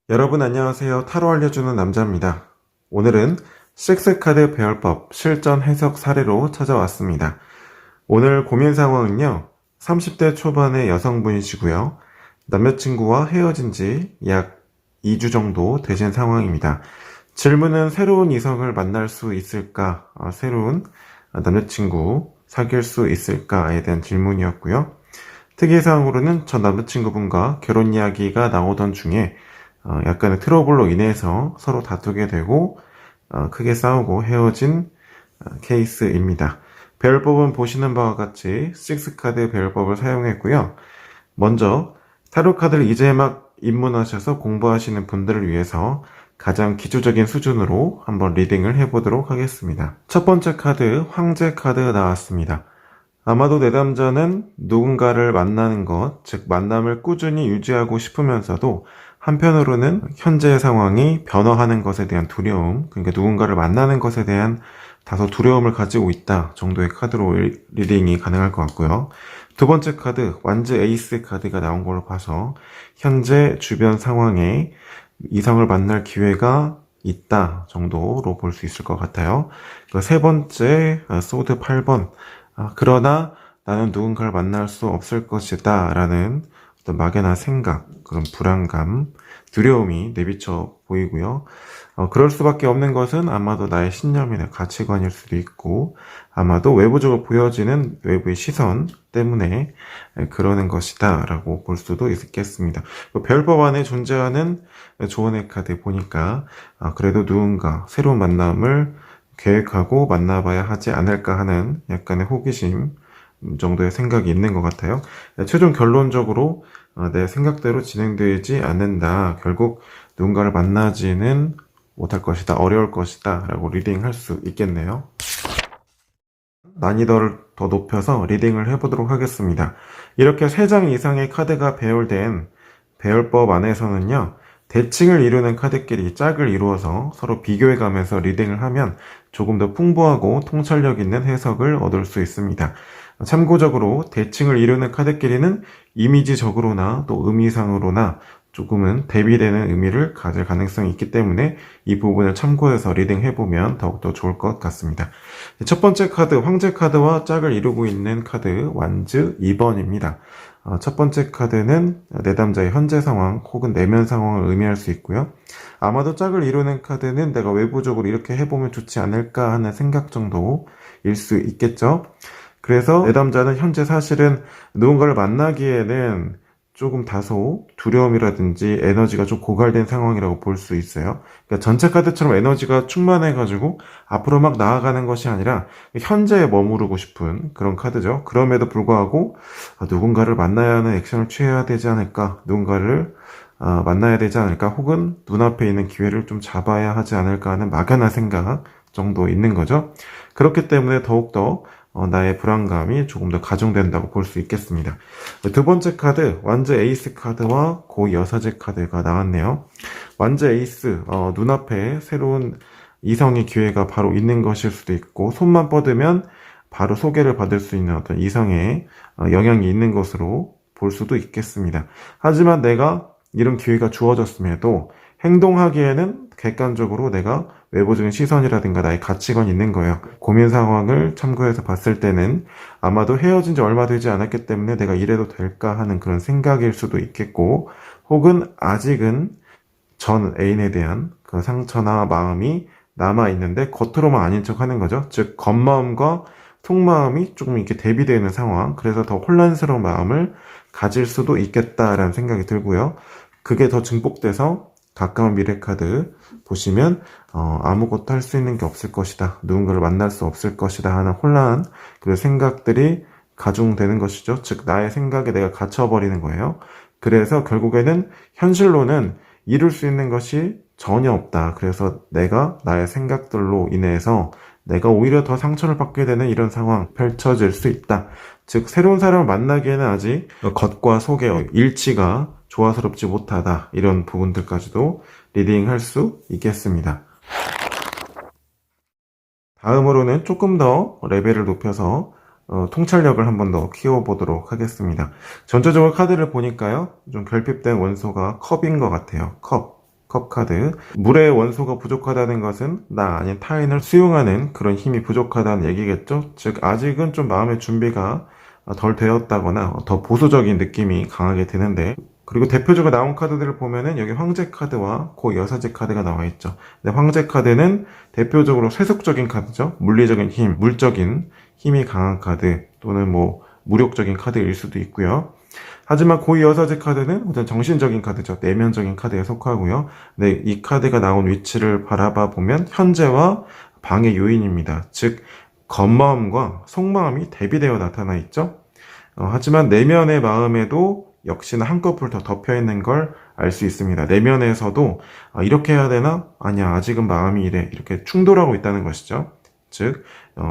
여러분 안녕하세요. 타로 알려주는 남자입니다. 오늘은 식스카드 배열법 실전 해석 사례로 찾아왔습니다. 오늘 고민 상황은요. 30대 초반의 여성분이시고요. 남자친구와 헤어진 지 약 2주 정도 되신 상황입니다. 질문은 새로운 이성을 만날 수 있을까? 새로운 남자친구 사귈 수 있을까에 대한 질문이었고요. 특이사항으로는 전 남자친구분과 결혼 이야기가 나오던 중에 약간의 트러블로 인해서 서로 다투게 되고 크게 싸우고 헤어진 케이스입니다. 배열법은 보시는 바와 같이 6카드 배열법을 사용했고요. 먼저 타로 카드를 이제 막 입문하셔서 공부하시는 분들을 위해서 가장 기초적인 수준으로 한번 리딩을 해보도록 하겠습니다. 첫 번째 카드, 황제 카드 나왔습니다. 아마도 내담자는 누군가를 만나는 것, 즉 만남을 꾸준히 유지하고 싶으면서도 한편으로는 현재의 상황이 변화하는 것에 대한 두려움, 그러니까 누군가를 만나는 것에 대한 다소 두려움을 가지고 있다 정도의 카드로 리딩이 가능할 것 같고요. 두 번째 카드, 완즈 에이스 카드가 나온 걸로 봐서 현재 주변 상황에 이성을 만날 기회가 있다 정도로 볼 수 있을 것 같아요. 세 번째, 소드 8번, 그러나 나는 누군가를 만날 수 없을 것이다 라는 어떤 막연한 생각, 그런 불안감, 두려움이 내비쳐 보이고요. 그럴 수밖에 없는 것은 아마도 나의 신념이나 가치관일 수도 있고 아마도 외부적으로 보여지는 외부의 시선 때문에 그러는 것이다 라고 볼 수도 있겠습니다. 별법 안에 존재하는 조언의 카드 보니까 그래도 누군가 새로운 만남을 계획하고 만나봐야 하지 않을까 하는 약간의 호기심 정도의 생각이 있는 것 같아요. 최종 결론적으로 내 생각대로 진행되지 않는다. 결국 누군가를 만나지는 못할 것이다. 어려울 것이다. 라고 리딩할 수 있겠네요. 난이도를 더 높여서 리딩을 해보도록 하겠습니다. 이렇게 3장 이상의 카드가 배열된 배열법 안에서는요. 대칭을 이루는 카드끼리 짝을 이루어서 서로 비교해가면서 리딩을 하면 조금 더 풍부하고 통찰력 있는 해석을 얻을 수 있습니다. 참고적으로 대칭을 이루는 카드끼리는 이미지적으로나 또 의미상으로나 조금은 대비되는 의미를 가질 가능성이 있기 때문에 이 부분을 참고해서 리딩해보면 더욱더 좋을 것 같습니다. 첫 번째 카드, 황제 카드와 짝을 이루고 있는 카드, 완즈 2번입니다. 첫 번째 카드는 내담자의 현재 상황 혹은 내면 상황을 의미할 수 있고요. 아마도 짝을 이루는 카드는 내가 외부적으로 이렇게 해보면 좋지 않을까 하는 생각 정도일 수 있겠죠. 그래서 내담자는 현재 사실은 누군가를 만나기에는 조금 다소 두려움이라든지 에너지가 좀 고갈된 상황이라고 볼 수 있어요. 그러니까 전체 카드처럼 에너지가 충만해가지고 앞으로 막 나아가는 것이 아니라 현재에 머무르고 싶은 그런 카드죠. 그럼에도 불구하고 누군가를 만나야 하는 액션을 취해야 되지 않을까, 누군가를 만나야 되지 않을까, 혹은 눈앞에 있는 기회를 좀 잡아야 하지 않을까 하는 막연한 생각 정도 있는 거죠. 그렇기 때문에 더욱더 나의 불안감이 조금 더 가중된다고 볼 수 있겠습니다. 두 번째 카드, 완즈 에이스 카드와 고 여사제 카드가 나왔네요. 완즈 에이스, 눈앞에 새로운 이성의 기회가 바로 있는 것일 수도 있고, 손만 뻗으면 바로 소개를 받을 수 있는 어떤 이성의 영향이 있는 것으로 볼 수도 있겠습니다. 하지만 내가 이런 기회가 주어졌음에도 행동하기에는 객관적으로 내가 외부적인 시선이라든가 나의 가치관이 있는 거예요. 고민 상황을 참고해서 봤을 때는 아마도 헤어진 지 얼마 되지 않았기 때문에 내가 이래도 될까 하는 그런 생각일 수도 있겠고, 혹은 아직은 전 애인에 대한 그 상처나 마음이 남아있는데 겉으로만 아닌 척 하는 거죠. 즉 겉마음과 속마음이 조금 이렇게 대비되는 상황, 그래서 더 혼란스러운 마음을 가질 수도 있겠다라는 생각이 들고요. 그게 더 증폭돼서 가까운 미래 카드 보시면 아무것도 할 수 있는 게 없을 것이다, 누군가를 만날 수 없을 것이다 하는 혼란, 그 생각들이 가중되는 것이죠. 즉 나의 생각에 내가 갇혀버리는 거예요. 그래서 결국에는 현실로는 이룰 수 있는 것이 전혀 없다. 그래서 내가 나의 생각들로 인해서 내가 오히려 더 상처를 받게 되는 이런 상황 펼쳐질 수 있다. 즉 새로운 사람을 만나기에는 아직 겉과 속의 일치가 조화스럽지 못하다, 이런 부분들까지도 리딩할 수 있겠습니다. 다음으로는 조금 더 레벨을 높여서 통찰력을 한 번 더 키워보도록 하겠습니다. 전체적으로 카드를 보니까요, 좀 결핍된 원소가 컵인 것 같아요. 컵. 컵 카드. 물의 원소가 부족하다는 것은 나 아닌 타인을 수용하는 그런 힘이 부족하다는 얘기겠죠. 즉 아직은 좀 마음의 준비가 덜 되었다거나 더 보수적인 느낌이 강하게 드는데, 그리고 대표적으로 나온 카드들을 보면은 여기 황제 카드와 고여사제 카드가 나와 있죠. 근데 황제 카드는 대표적으로 세속적인 카드죠. 물리적인 힘, 물적인 힘이 강한 카드 또는 뭐 무력적인 카드일 수도 있고요. 하지만 고여사제 카드는 어떤 정신적인 카드죠. 내면적인 카드에 속하고요. 네, 이 카드가 나온 위치를 바라봐 보면 현재와 방해 요인입니다. 즉 겉마음과 속마음이 대비되어 나타나 있죠. 하지만 내면의 마음에도 역시나 한꺼풀 더 덮여 있는 걸 알 수 있습니다. 내면에서도 이렇게 해야 되나? 아니야, 아직은 마음이 이래. 이렇게 충돌하고 있다는 것이죠. 즉,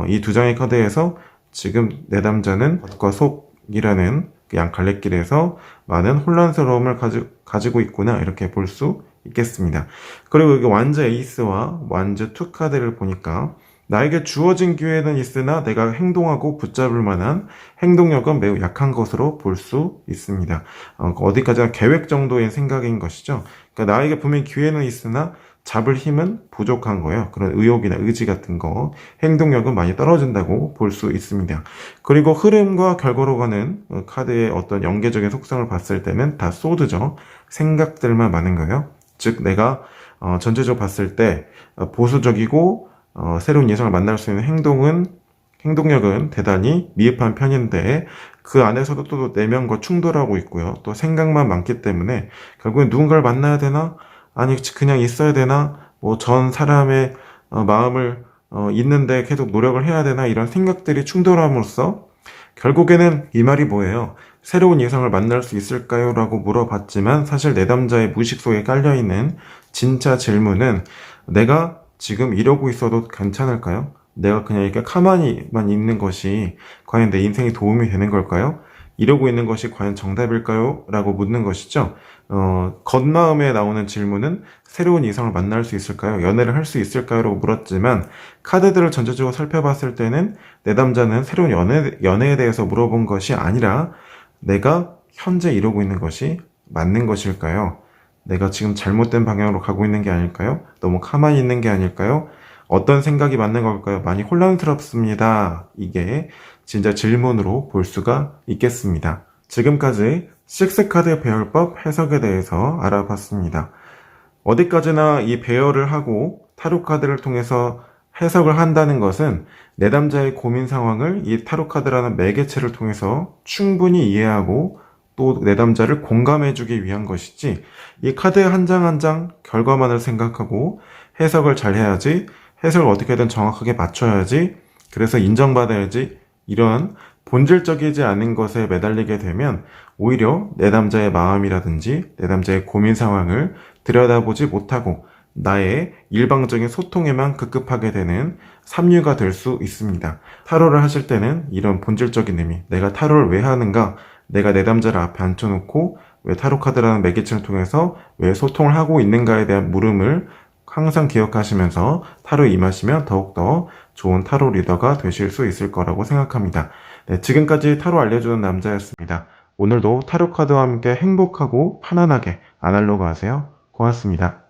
이 두 장의 카드에서 지금 내담자는 겉과 속이라는 그 양 갈래길에서 많은 혼란스러움을 가지고 있구나, 이렇게 볼 수 있겠습니다. 그리고 여기 완즈 에이스와 완즈 투 카드를 보니까 나에게 주어진 기회는 있으나 내가 행동하고 붙잡을 만한 행동력은 매우 약한 것으로 볼 수 있습니다. 어디까지나 계획 정도의 생각인 것이죠. 그러니까 나에게 분명히 기회는 있으나 잡을 힘은 부족한 거예요. 그런 의욕이나 의지 같은 거, 행동력은 많이 떨어진다고 볼 수 있습니다. 그리고 흐름과 결과로 가는 카드의 어떤 연계적인 속성을 봤을 때는 다 소드죠. 생각들만 많은 거예요. 즉 내가 전체적으로 봤을 때 보수적이고 새로운 예상을 만날 수 있는 행동력은 대단히 미흡한 편인데, 그 안에서도 또 내면과 충돌하고 있고요. 또 생각만 많기 때문에 결국엔 누군가를 만나야 되나? 아니 그냥 있어야 되나? 뭐 전 사람의 마음을 있는데 계속 노력을 해야 되나? 이런 생각들이 충돌함으로써 결국에는 이 말이 뭐예요? 새로운 이성을 만날 수 있을까요? 라고 물어봤지만 사실 내담자의 무의식 속에 깔려있는 진짜 질문은 내가 지금 이러고 있어도 괜찮을까요? 내가 그냥 이렇게 가만히만 있는 것이 과연 내 인생에 도움이 되는 걸까요? 이러고 있는 것이 과연 정답일까요? 라고 묻는 것이죠. 겉마음에 나오는 질문은 새로운 이성을 만날 수 있을까요? 연애를 할 수 있을까요? 라고 물었지만 카드들을 전체적으로 살펴봤을 때는 내담자는 새로운 연애에 대해서 물어본 것이 아니라 내가 현재 이러고 있는 것이 맞는 것일까요? 내가 지금 잘못된 방향으로 가고 있는 게 아닐까요? 너무 가만히 있는 게 아닐까요? 어떤 생각이 맞는 걸까요? 많이 혼란스럽습니다. 이게 진짜 질문으로 볼 수가 있겠습니다. 지금까지 6카드 배열법 해석에 대해서 알아봤습니다. 어디까지나 이 배열을 하고 타로 카드를 통해서 해석을 한다는 것은 내담자의 고민 상황을 이 타로 카드라는 매개체를 통해서 충분히 이해하고 또 내담자를 공감해주기 위한 것이지, 이 카드 한 장 한 장 결과만을 생각하고 해석을 잘 해야지, 해석을 어떻게든 정확하게 맞춰야지, 그래서 인정받아야지, 이런 본질적이지 않은 것에 매달리게 되면 오히려 내담자의 마음이라든지 내담자의 고민 상황을 들여다보지 못하고 나의 일방적인 소통에만 급급하게 되는 삼류가 될 수 있습니다. 타로를 하실 때는 이런 본질적인 의미, 내가 타로를 왜 하는가, 내가 내담자를 앞에 앉혀놓고 왜 타로 카드라는 매개체를 통해서 왜 소통을 하고 있는가에 대한 물음을 항상 기억하시면서 타로에 임하시면 더욱더 좋은 타로 리더가 되실 수 있을 거라고 생각합니다. 네, 지금까지 타로 알려주는 남자였습니다. 오늘도 타로 카드와 함께 행복하고 편안하게 아날로그 하세요. 고맙습니다.